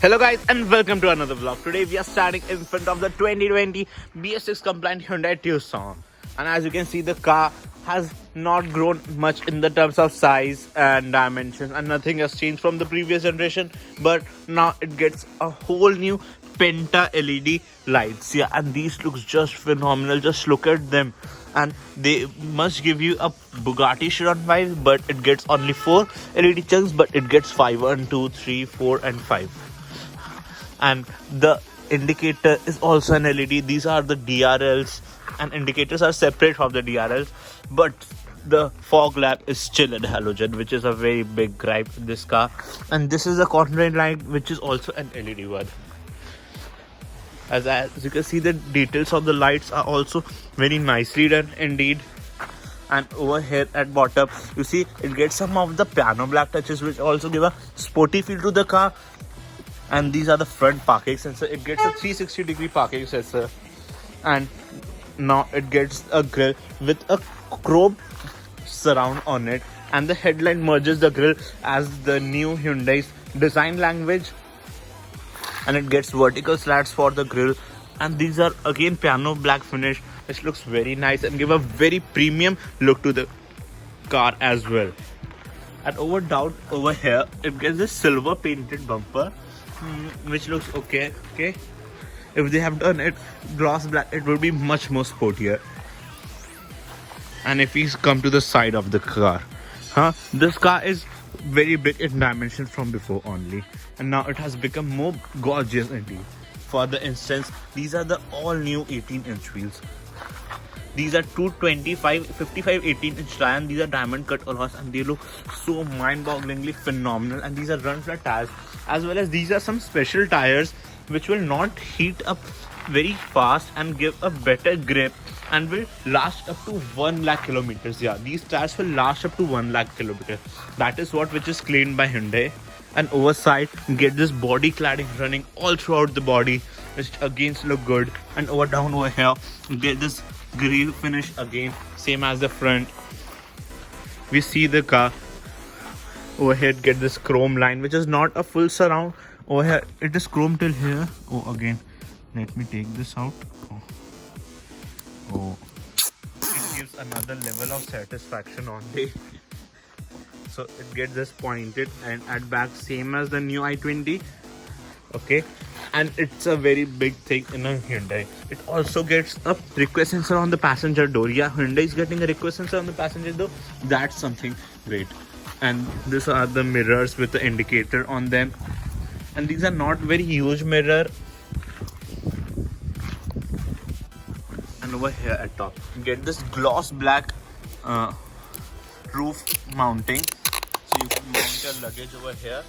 Hello guys and welcome to another vlog. Today we are standing in front of the 2020 BS6 compliant Hyundai Tucson, and as you can see the car has not grown much in the terms of size and dimensions, and nothing has changed from the previous generation, but now it gets a whole new Penta LED lights. Yeah, and these looks just phenomenal. Just look at them, and they must give you a Bugatti Chiron vibe, but it gets only 4 LED chunks, but it gets 5, 1, 2, 3, 4 and 5. And the indicator is also an LED. These are the DRLs, and indicators are separate from the DRLs, but the fog lamp is still a halogen, which is a very big gripe in this car. And this is a cornering light, which is also an LED one. As you can see, the details of the lights are also very nicely done indeed. And over here at bottom, you see it gets some of the piano black touches, which also give a sporty feel to the car. And these are the front parking sensor. It gets a 360-degree parking sensor, and now it gets a grille with a chrome surround on it, and the headlight merges the grille as the new Hyundai's design language, and it gets vertical slats for the grille. And these are again piano black finish, which looks very nice and give a very premium look to the car as well. And over here it gets this silver painted bumper, which looks okay. If they have done it gloss black, it will be much more sportier. And if we come to the side of the car, this car is very big in dimensions from before only, and now it has become more gorgeous indeed. For the instance, these are the all new 18-inch wheels. These are 225 55 18-inch tires, and these are diamond cut alloys, and they look so mind-bogglingly phenomenal. And these are run flat tires, as well as these are some special tires which will not heat up very fast and give a better grip and will last up to 1 lakh kilometers. Yeah, these tires will last up to 1 lakh kilometers. That is which is claimed by Hyundai. And overside, get this body cladding running all throughout the body, which again look good. And over here, get this grille finish again, same as the front. We see the car over here get this chrome line, which is not a full surround. Over here it is chrome till here. Again, let me take this out. It gives another level of satisfaction on the. So it gets this pointed, and at back same as the new i20. Okay, and it's a very big thing in a Hyundai. It also gets a request sensor on the passenger door. Yeah, Hyundai is getting a request sensor on the passenger door. That's something great. And these are the mirrors with the indicator on them, and these are not very huge mirror. And over here at top, you get this gloss black roof mounting, so you can mount your luggage over here.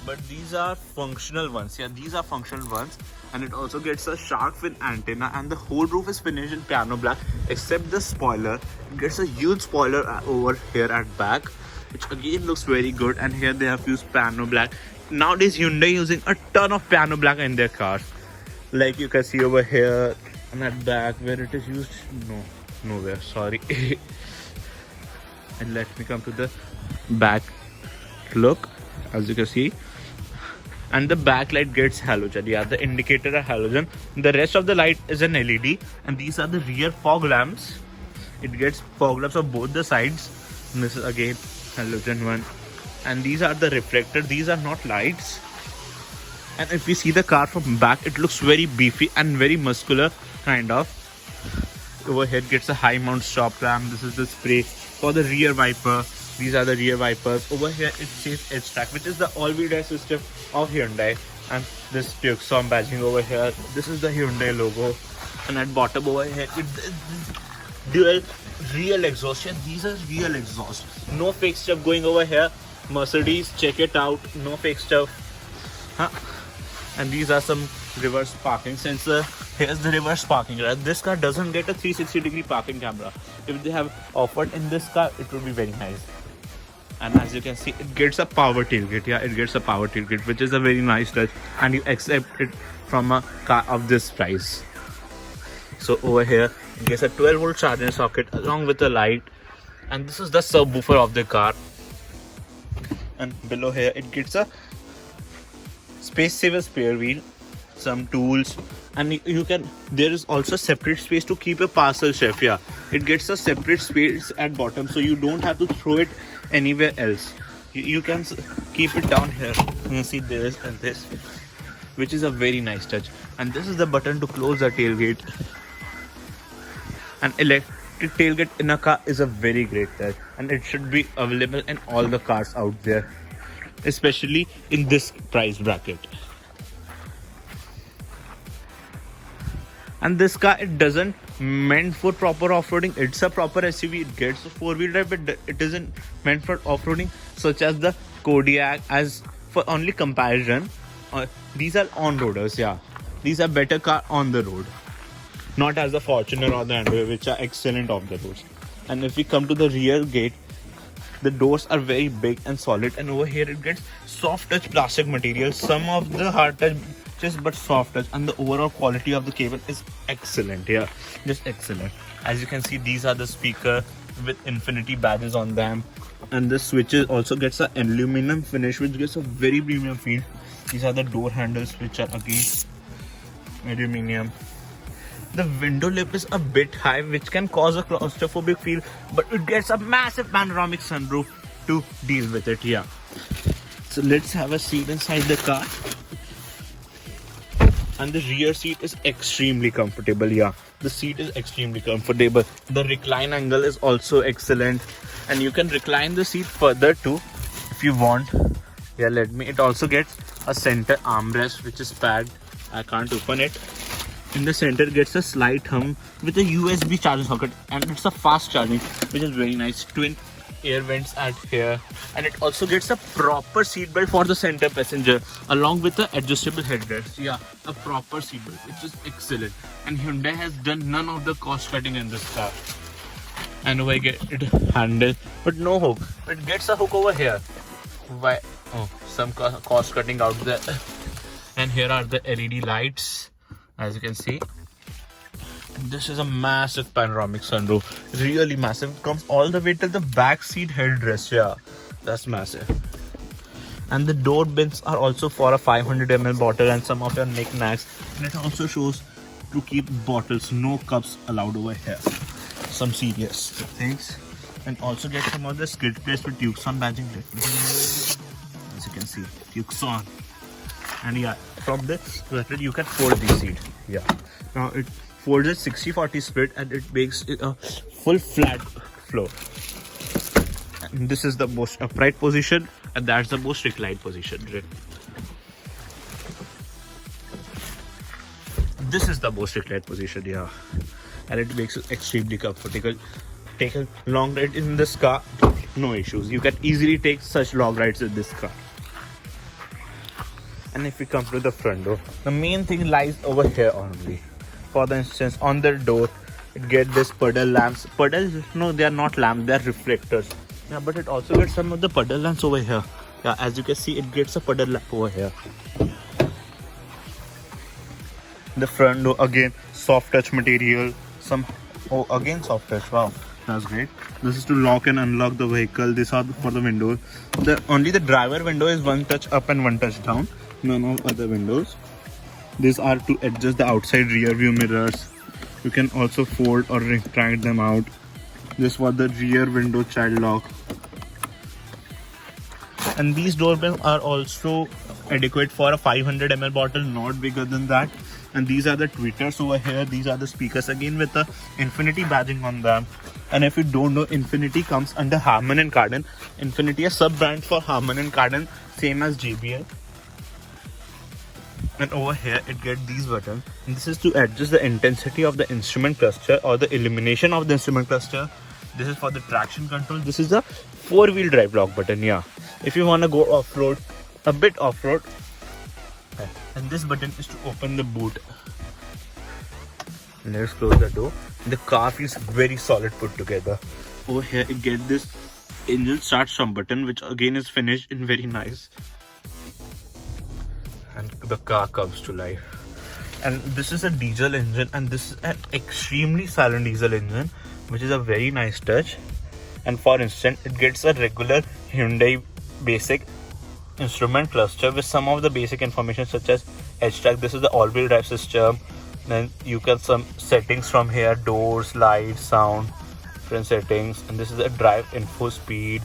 But these are functional ones. Yeah, these are functional ones. And it also gets a shark fin antenna, and the whole roof is finished in piano black except the spoiler. It gets a huge spoiler over here at back, which again looks very good. And here they have used piano black. Nowadays Hyundai using a ton of piano black in their cars, like you can see over here and at back where it is used. Nowhere, sorry. And let me come to the back look. As you can see, and the backlight gets halogen. Yeah, the indicator are halogen. The rest of the light is an LED. And these are the rear fog lamps. It gets fog lamps on both the sides, and this is again halogen one. And these are the reflector. These are not lights. And if we see the car from back, it looks very beefy and very muscular kind of. Over here it gets a high mount stop lamp. This is the spray for the rear wiper. These are the rear wipers. Over here it says H-Track, which is the all-wheel drive system of Hyundai. And this Tucson badging over here. This is the Hyundai logo. And at bottom over here, dual real exhaust. Yeah, these are real exhaust. No fake stuff going over here. Mercedes, check it out. No fake stuff. And these are some reverse parking sensor. Here's the reverse parking. Right? This car doesn't get a 360-degree parking camera. If they have offered in this car, it would be very nice. And as you can see, it gets a power tailgate. Yeah, it gets a power tailgate, which is a very nice touch, and you accept it from a car of this price. So over here, it gets a 12-volt charging socket along with a light, and this is the subwoofer of the car. And below here, it gets a space saver spare wheel, some tools, and you can, there is also separate space to keep a parcel, chef. Yeah, it gets a separate space at bottom, so you don't have to throw it anywhere else. You can keep it down here. You see this and this, which is a very nice touch. And this is the button to close the tailgate. An electric tailgate in a car is a very great touch, and it should be available in all the cars out there, especially in this price bracket. And this car, it doesn't meant for proper off-roading. It's a proper SUV. It gets a four-wheel drive, but it isn't meant for off-roading, such as the Kodiaq. As for only comparison, these are on-roaders. Yeah, these are better car on the road, not as the Fortuner or the Android, which are excellent off the roads. And if we come to the rear gate, the doors are very big and solid, and over here it gets soft touch plastic material, some of the hard touch just but soft touch, and the overall quality of the cable is excellent. Yeah, just excellent. As you can see, these are the speaker with Infinity badges on them, and the switches also gets an aluminum finish, which gives a very premium feel. These are the door handles, which are again aluminum. The window lip is a bit high, which can cause a claustrophobic feel, but it gets a massive panoramic sunroof to deal with it. Yeah, so let's have a seat inside the car. And the rear seat is extremely comfortable. Yeah, the seat is extremely comfortable. The recline angle is also excellent, and you can recline the seat further too if you want. Yeah, let me. It also gets a center armrest, which is packed. I can't open it. In the center, it gets a slight hum with a USB charging socket, and it's a fast charging, which is very nice. Twin air vents at here, and it also gets a proper seat belt for the center passenger, along with the adjustable headrest. Yeah, a proper seat belt, which is excellent. And Hyundai has done none of the cost cutting in this car. And we get it handle, but no hook. It gets a hook over here. Why? Oh, some cost cutting out there. And here are the LED lights, as you can see. This is a massive panoramic sunroof, really massive. It comes all the way to the back seat headrest. Yeah, that's massive. And the door bins are also for a 500 ml bottle and some of your knickknacks. And it also shows to keep bottles, no cups allowed over here. Some serious things. And also get some of the skid plates with Tucson badging. As you can see, Tucson. And yeah, from this you can fold this seat. Yeah, now it folds at 60-40 split, and it makes it a full flat floor. And this is the most upright position, and that's the most reclined position. This is the most reclined position. Yeah, and it makes it extremely comfortable. Take a long ride in this car, no issues. You can easily take such long rides in this car. And if we come to the front door, the main thing lies over here only. For the instance, on the door, it gets this puddle lamps. Puddles, no, they are not lamps, they are reflectors. Yeah, but it also gets some of the puddle lamps over here. Yeah, as you can see, it gets a puddle lamp over here. The front door, again, soft touch material. Again soft touch. Wow, that's great. This is to lock and unlock the vehicle. These are for the windows. Only the driver window is one touch up and one touch down. None of other windows. These are to adjust the outside rear view mirrors. You can also fold or retract them out. This was the rear window child lock. And these doorbells are also adequate for a 500 ml bottle, not bigger than that. And these are the tweeters over here. These are the speakers, again with the Infinity badging on them. And if you don't know, Infinity comes under Harman & Kardon. Infinity is a sub-brand for Harman & Kardon, same as JBL. And over here it gets these buttons, and this is to adjust the intensity of the instrument cluster or the illumination of the instrument cluster. This is for the traction control. This is the 4-wheel drive lock button. Yeah, if you want to go off-road, a bit off-road. And this button is to open the boot. Let's close the door. The car feels very solid put together. Over here it gets this engine start from button, which again is finished in very nice. And the car comes to life. And this is a diesel engine, and this is an extremely silent diesel engine, which is a very nice touch. And for instance, it gets a regular Hyundai basic instrument cluster with some of the basic information such as HTAC. This is the all-wheel drive system. Then you can some settings from here: doors, lights, sound, different settings. And this is the drive info, speed,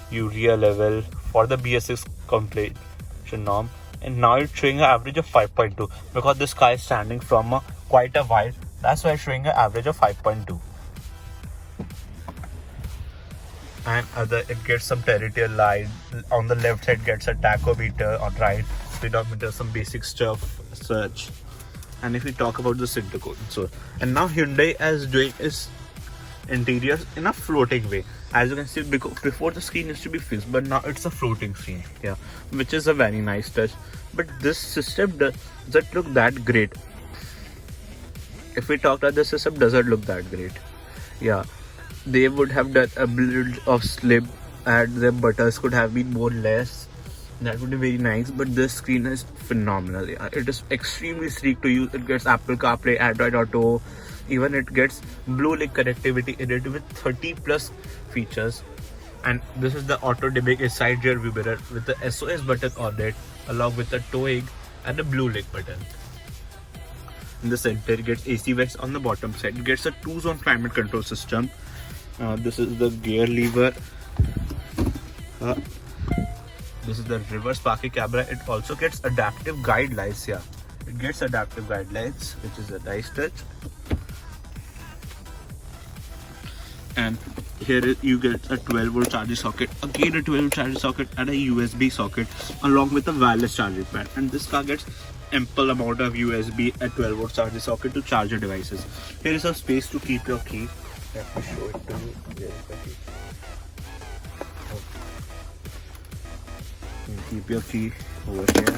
urea level for the BS6 completion norm. And now it's showing an average of 5.2 because this car is standing from quite a while. That's why it's showing an average of 5.2. And it gets some territorial light. On the left side gets a tachometer, on right speedometer, some basic stuff such. And if we talk about the center console, and now Hyundai is doing is interiors in a floating way. As you can see, before the screen used to be fixed, but now it's a floating screen, yeah, which is a very nice touch. But this system doesn't look that great. If we talk about the system, doesn't look that great. Yeah, they would have done a build of slip, and the buttons could have been more less. That would be very nice. But this screen is phenomenal. Yeah, it is extremely sleek to use. It gets Apple CarPlay, Android Auto. Even it gets Bluelink connectivity in it with 30 plus features. And this is the auto dimming side rear view mirror with the SOS button on it, along with the towing and the Bluelink button. In the center, it gets AC vents on the bottom side. It gets a 2-zone climate control system. This is the gear lever. This is the reverse parking camera. It also gets adaptive guidelines. Yeah, it gets adaptive guidelines, which is a nice touch. And here you get a 12-volt charging socket, again a 12-volt charging socket and a USB socket along with a wireless charging pad. And this car gets ample amount of USB and 12-volt charging socket to charge your devices. Here is a space to keep your key. Let me show it to you. There is the key. Keep your key over here.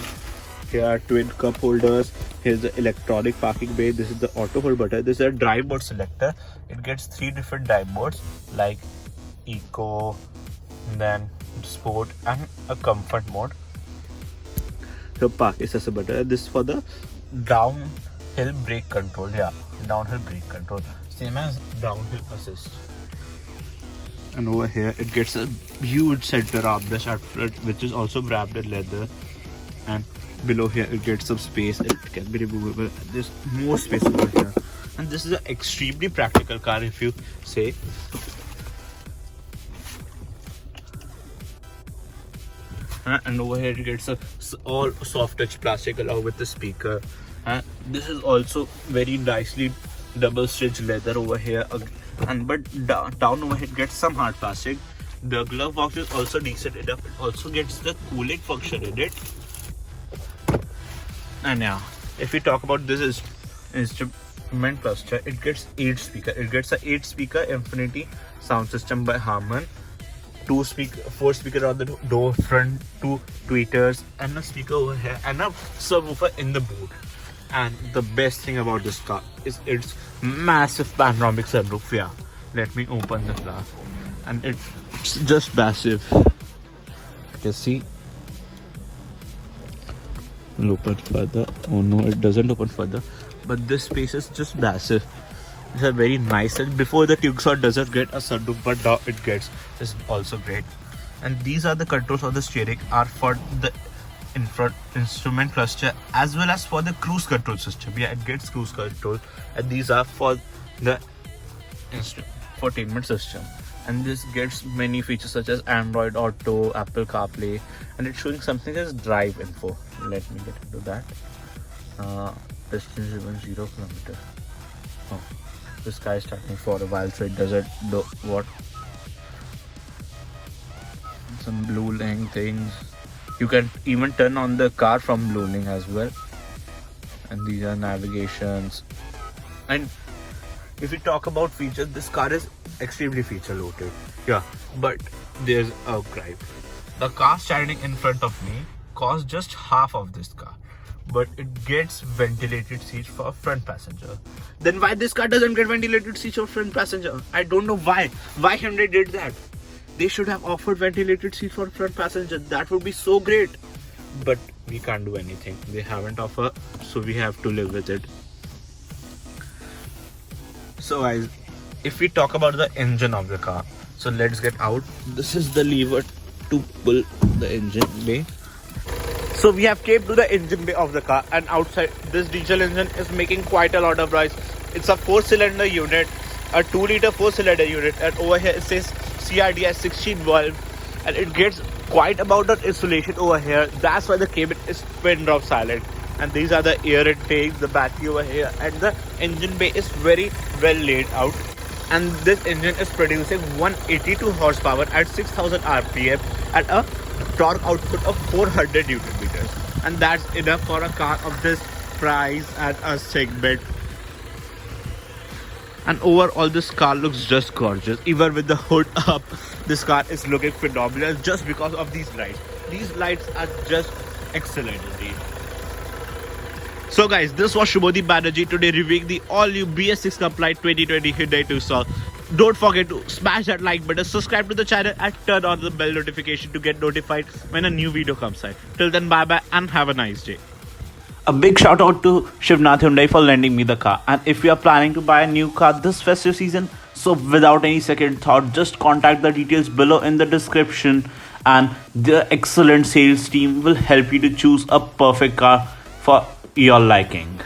Here are twin cup holders. Here's the electronic parking bay. This is the auto hold button. This is a drive mode selector. It gets 3 different drive modes like eco, then sport and a comfort mode. So park assist button. This is for the downhill brake control. Yeah, downhill brake control. Same as downhill assist. And over here it gets a huge center armrest at front, which is also wrapped in leather. And below here it gets some space. It can be removable. There's more space over here. And this is an extremely practical car, if you say. And over here it gets a all soft touch plastic along with the speaker. And this is also very nicely double stitched leather over here. And but down over here it gets some hard plastic. The glove box is also decent enough. It also gets the cooling function in it. And yeah, if we talk about this instrument cluster, it gets 8 speakers. It gets a 8 speaker Infinity sound system by Harman, 4 speakers on the door front, 2 tweeters, and a speaker over here, and a subwoofer in the boot. And the best thing about this car is its massive panoramic sunroof. Yeah, let me open the glass, and it's just massive. You can see. Will open further. Oh no, it doesn't open further. But this space is just massive. It's a very nice. And before the Tucson doesn't get a sunroof, but now it gets. It's also great. And these are the controls of the steering are for the instrument cluster as well as for the cruise control system. Yeah, it gets cruise control, and these are for the infotainment system. And this gets many features such as Android Auto, Apple CarPlay, and it's showing something as drive info. Let me get into that. Distance driven 0 kilometer. Oh, this car is starting for a while, so it doesn't do what. Some Bluelink things. You can even turn on the car from Bluelink as well. And these are navigations. And if we talk about features, this car is extremely feature loaded. Yeah, but there's a gripe. The car standing in front of me costs just half of this car, but it gets ventilated seats for front passenger. Then why this car doesn't get ventilated seats for front passenger? I don't know why. Why Hyundai did that? They should have offered ventilated seats for front passenger. That would be so great. But we can't do anything. They haven't offered, so we have to live with it. So guys, if we talk about the engine of the car, so let's get out. This is the lever to pull the engine bay. So we have came to the engine bay of the car, and outside this diesel engine is making quite a lot of noise. It's a 4-cylinder unit, a 2-liter 4-cylinder unit, and over here it says CRDI 16 valve, and it gets quite amount of insulation over here. That's why the cabin is pin drop silent. And these are the air intakes, the battery over here, and the engine bay is very well laid out. And this engine is producing 182 horsepower at 6000 rpm at a torque output of 400 newton meters, and that's enough for a car of this price and a segment. And overall this car looks just gorgeous. Even with the hood up, this car is looking phenomenal just because of these lights. These lights are just excellent indeed. So guys, this was Shubhodip Banerjee today reviewing the all-new BS6 compliant 2020 Hyundai Tucson. Don't forget to smash that like button, subscribe to the channel and turn on the bell notification to get notified when a new video comes out. Till then, bye bye and have a nice day. A big shout out to Shivnath Hyundai for lending me the car. And if you are planning to buy a new car this festive season, so without any second thought, just contact the details below in the description, and the excellent sales team will help you to choose a perfect car for your liking.